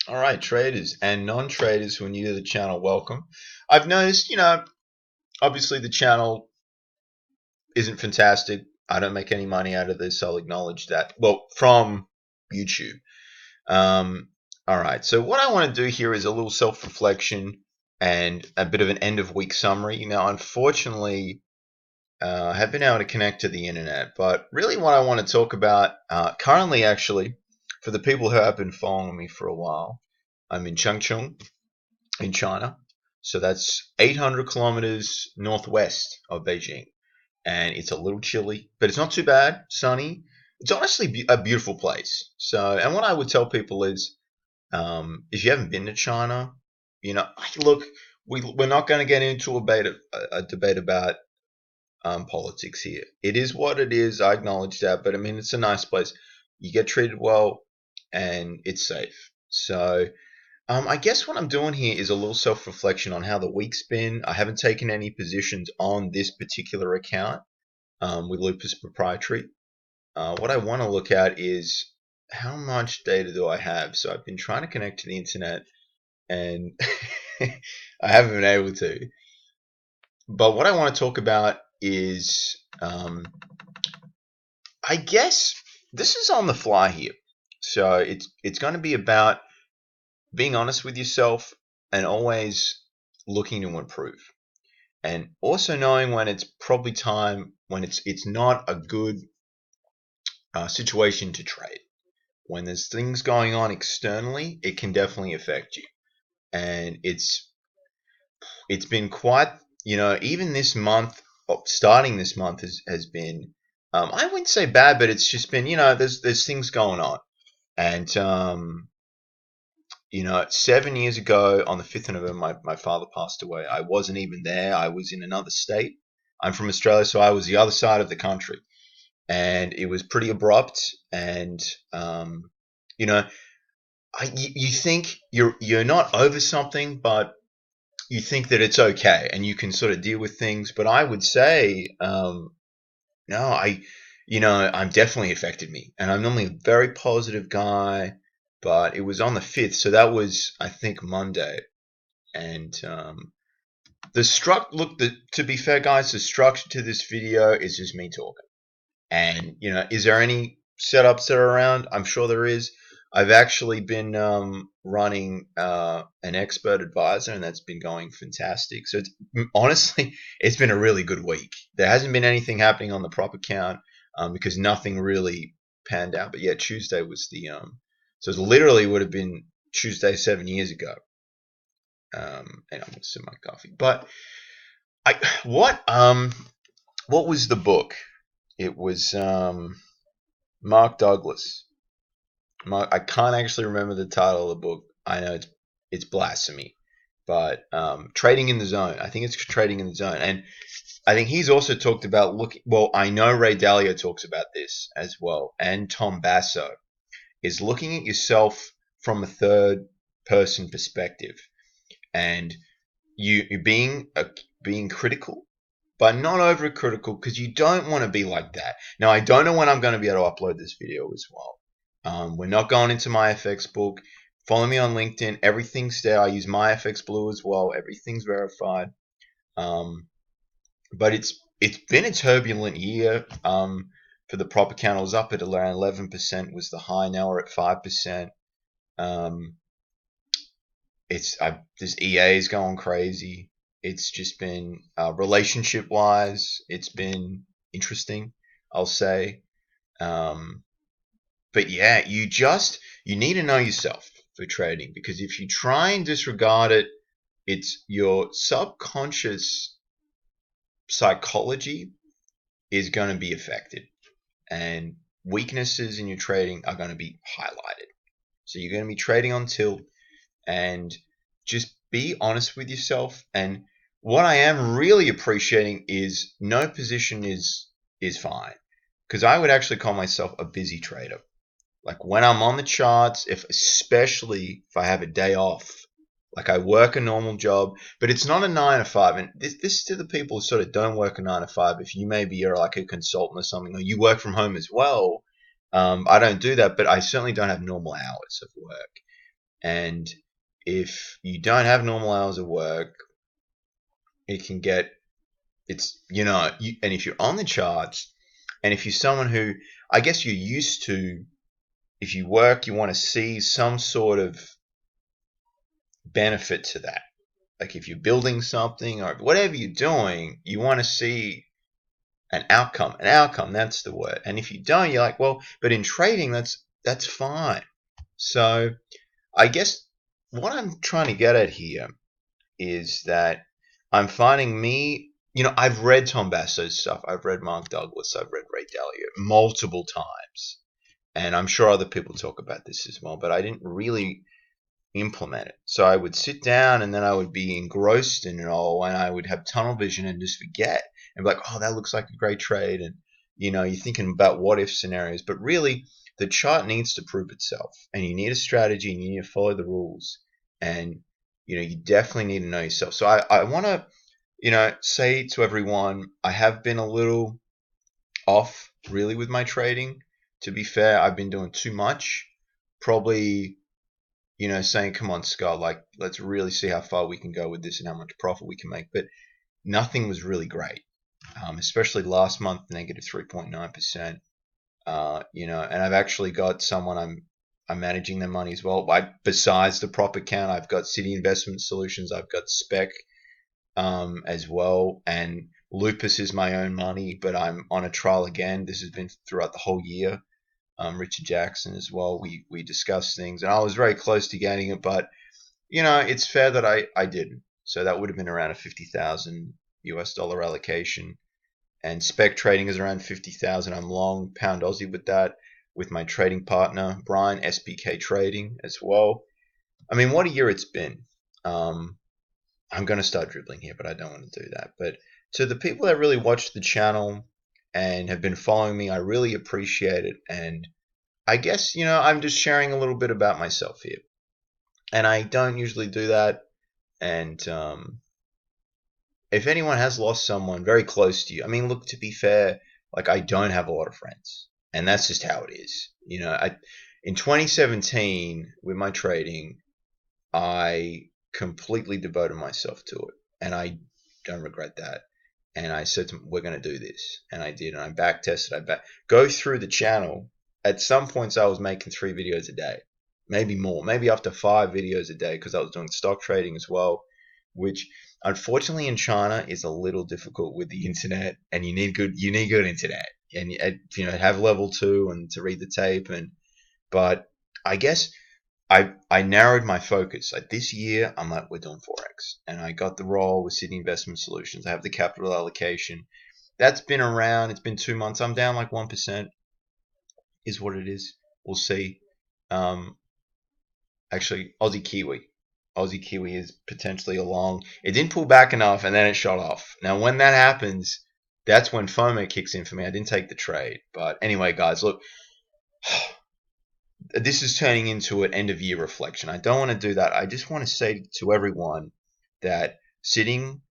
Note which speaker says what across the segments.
Speaker 1: All right, traders and non-traders who are new to the channel, welcome. I've noticed, obviously the channel isn't fantastic. I don't make any money out of this. I'll acknowledge that. Well, from YouTube. Um, all right, so what I want to do here is a little self-reflection and a bit of an end-of-week summary. Now, unfortunately, I have been able to connect to the internet, but really what I want to talk about currently, actually, for the people who have been following me for a while, I'm in Changchun, in China. So that's 800 kilometers northwest of Beijing. And it's a little chilly, but it's not too bad, sunny. It's honestly a beautiful place. So, and what I would tell people is, if you haven't been to China, look, we're not going to get into a debate about politics here. It is what it is. I acknowledge that, but I mean, it's a nice place. You get treated well, and it's safe. So, I guess what I'm doing here is a little self reflection on how the week's been. I haven't taken any positions on this particular account with Lupus Proprietary. What I want to look at is how much data do I have? So I've been trying to connect to the internet and I haven't been able to. But what I want to talk about is, I guess this is on the fly here. So it's going to be about being honest with yourself and always looking to improve, and also knowing when it's probably time when it's not a good situation to trade. When there's things going on externally, it can definitely affect you, and it's been quite, even this month, starting this month has been, I wouldn't say bad, but it's just been, there's things going on, and 7 years ago on the 5th of November, my father passed away. I wasn't even there. I was in another state. I'm from Australia, so I was the other side of the country. And it was pretty abrupt. And, you know, you think you're not over something, but you think that it's okay and you can sort of deal with things. But I would say, no, I'm definitely affected me. And I'm normally a very positive guy, but it was on the 5th. So that was, I think, Monday. And to be fair, guys, the structure to this video is just me talking. And, is there any setups that are around? I'm sure there is. I've actually been running an expert advisor, and that's been going fantastic. So honestly, it's been a really good week. There hasn't been anything happening on the prop account because nothing really panned out. But yeah, Tuesday was so it literally would have been Tuesday 7 years ago. And I'm gonna sip my coffee. But I what was the book? It was Mark Douglas. I can't actually remember the title of the book. I know it's blasphemy, but trading in the zone. I think it's trading in the zone, and I think he's also talked about looking. Well, I know Ray Dalio talks about this as well, and Tom Basso is looking at yourself from a third person perspective, and you being critical, but not overcritical, because you don't want to be like that. Now, I don't know when I'm going to be able to upload this video as well. We're not going into my FX book. Follow me on LinkedIn. Everything's there. I use my FX Blue as well. Everything's verified. But it's been a turbulent year. For the prop account, it was up at around 11% was the high. Now we're at 5%. Um, this EA is going crazy. It's just been relationship wise, it's been interesting, I'll say. But yeah, you need to know yourself for trading, because if you try and disregard it, it's your subconscious psychology is going to be affected, and weaknesses in your trading are going to be highlighted. So you're going to be trading on tilt, and just be honest with yourself. And what I am really appreciating is no position is fine, because I would actually call myself a busy trader. Like when I'm on the charts, especially if I have a day off, like I work a normal job, but it's not a 9 to 5. And this is to the people who sort of don't work a 9 to 5. If you maybe are like a consultant or something, or you work from home as well, I don't do that, but I certainly don't have normal hours of work. And if you don't have normal hours of work, it can get, and if you're on the charts, and if you're someone who, I guess you're used to, if you work, you want to see some sort of benefit to that. Like if you're building something or whatever you're doing, you want to see an outcome. An outcome, that's the word. And if you don't, you're like, well, but in trading, that's fine. So I guess what I'm trying to get at here is that I'm finding I've read Tom Basso's stuff. I've read Mark Douglas. I've read Ray Dalio multiple times. And I'm sure other people talk about this as well, but I didn't really implement it. So I would sit down and then I would be engrossed in it all, and I would have tunnel vision and just forget and be like, oh, that looks like a great trade. And, you're thinking about what if scenarios, but really the chart needs to prove itself, and you need a strategy and you need to follow the rules. And, you definitely need to know yourself. So I want to, say to everyone, I have been a little off really with my trading. To be fair, I've been doing too much. Probably, saying, come on, Scott, like, let's really see how far we can go with this and how much profit we can make. But nothing was really great, especially last month, negative 3.9%. And I've actually got someone I'm managing their money as well. Besides the prop account, I've got City Investment Solutions, I've got Spec as well, and Lupus is my own money, but I'm on a trial again. This has been throughout the whole year. Richard Jackson as well. We discussed things, and I was very close to getting it, but it's fair that I didn't. So that would have been around a 50,000 US dollar allocation, and spec trading is around 50,000. I'm long pound Aussie with that, with my trading partner Brian, SPK Trading as well. I mean, what a year it's been. I'm going to start dribbling here, but I don't want to do that. But to the people that really watch the channel and have been following me, I really appreciate it. And I guess, I'm just sharing a little bit about myself here. And I don't usually do that. And if anyone has lost someone very close to you, I mean, look, to be fair, like, I don't have a lot of friends. And that's just how it is. In 2017, with my trading, I completely devoted myself to it. And I don't regret that. And I said to him, we're going to do this. And I did. And I back tested. Go through the channel. At some points, I was making 3 videos a day, maybe more, maybe up to 5 videos a day, because I was doing stock trading as well, which unfortunately in China is a little difficult with the internet, and you need good internet, and have level 2 and to read the tape. But I guess I narrowed my focus. Like this year, I'm like, we're doing Forex, and I got the role with City Investment Solutions. I have the capital allocation. That's been around. It's been 2 months. I'm down like 1%. Is what it is. We'll see. Actually, Aussie Kiwi is potentially a long. It didn't pull back enough, and then it shot off. Now, when that happens, that's when FOMO kicks in for me. I didn't take the trade, but anyway, guys, look. This is turning into an end of year reflection. I don't want to do that. I just want to say to everyone that sitting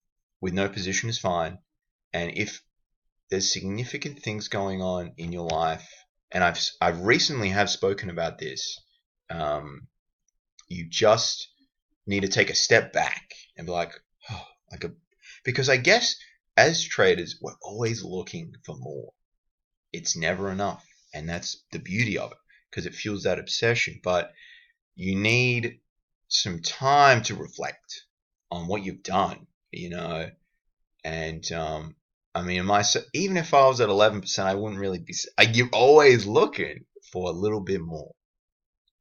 Speaker 1: with no position is fine, and if there's significant things going on in your life, and I've recently have spoken about this, you just need to take a step back and be like, oh, because I guess as traders, we're always looking for more. It's never enough, and that's the beauty of it, because it fuels that obsession. But you need some time to reflect on what you've done, and I mean, even if I was at 11%, I wouldn't really be. You're always looking for a little bit more.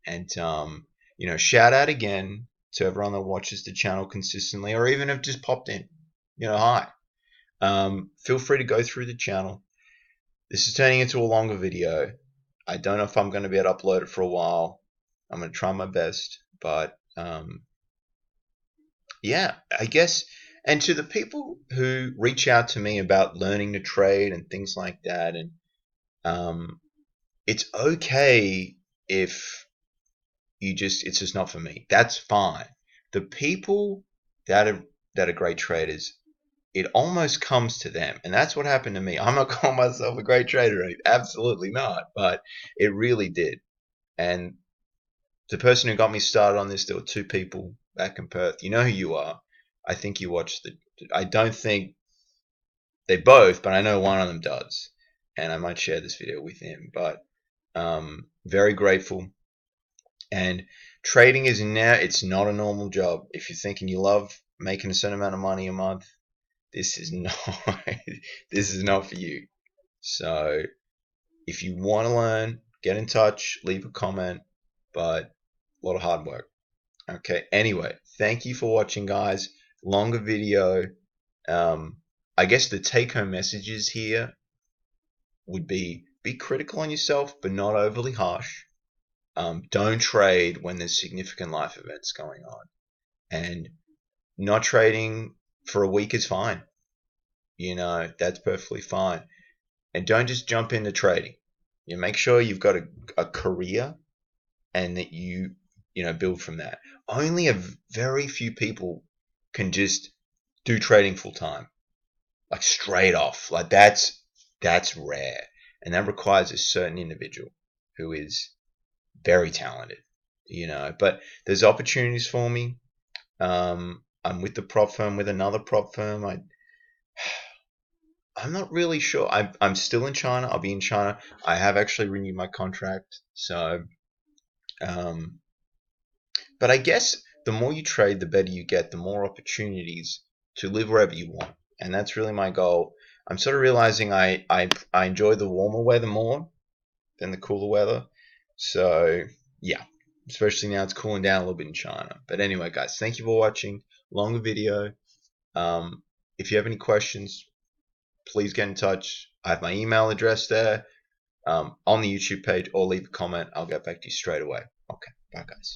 Speaker 1: And shout out again to everyone that watches the channel consistently, or even have just popped in. Hi. Feel free to go through the channel. This is turning into a longer video. I don't know if I'm going to be able to upload it for a while. I'm going to try my best, but yeah, I guess. And to the people who reach out to me about learning to trade and things like that, and it's okay if it's just not for me. That's fine. The people that are great traders, it almost comes to them, and that's what happened to me. I'm not calling myself a great trader, absolutely not, but it really did. And The person who got me started on this, there were two people back in Perth. You know who you are. I think you watched the. I don't think they both, but I know one of them does, and I might share this video with him. But very grateful. And trading is now. It's not a normal job. If you're thinking you love making a certain amount of money a month, this is not. This is not for you. So if you want to learn, get in touch, leave a comment. But a lot of hard work. Okay. Anyway, thank you for watching, guys. Longer video. I guess the take-home messages here would be critical on yourself, but not overly harsh. Don't trade when there's significant life events going on, and not trading for a week is fine. That's perfectly fine. And don't just jump into trading. Make sure you've got a career and that you build from that. Only a very few people can just do trading full time, like straight off. Like that's rare, and that requires a certain individual who is very talented. But there's opportunities for me. I'm with the prop firm, with another prop firm. I'm not really sure. I'm still in China. I'll be in China. I have actually renewed my contract, so um, but I guess the more you trade, the better you get, the more opportunities to live wherever you want. And that's really my goal. I'm sort of realizing I enjoy the warmer weather more than the cooler weather. So, yeah, especially now it's cooling down a little bit in China. But anyway, guys, thank you for watching. Longer video. If you have any questions, please get in touch. I have my email address there on the YouTube page, or leave a comment. I'll get back to you straight away. Okay, bye, guys.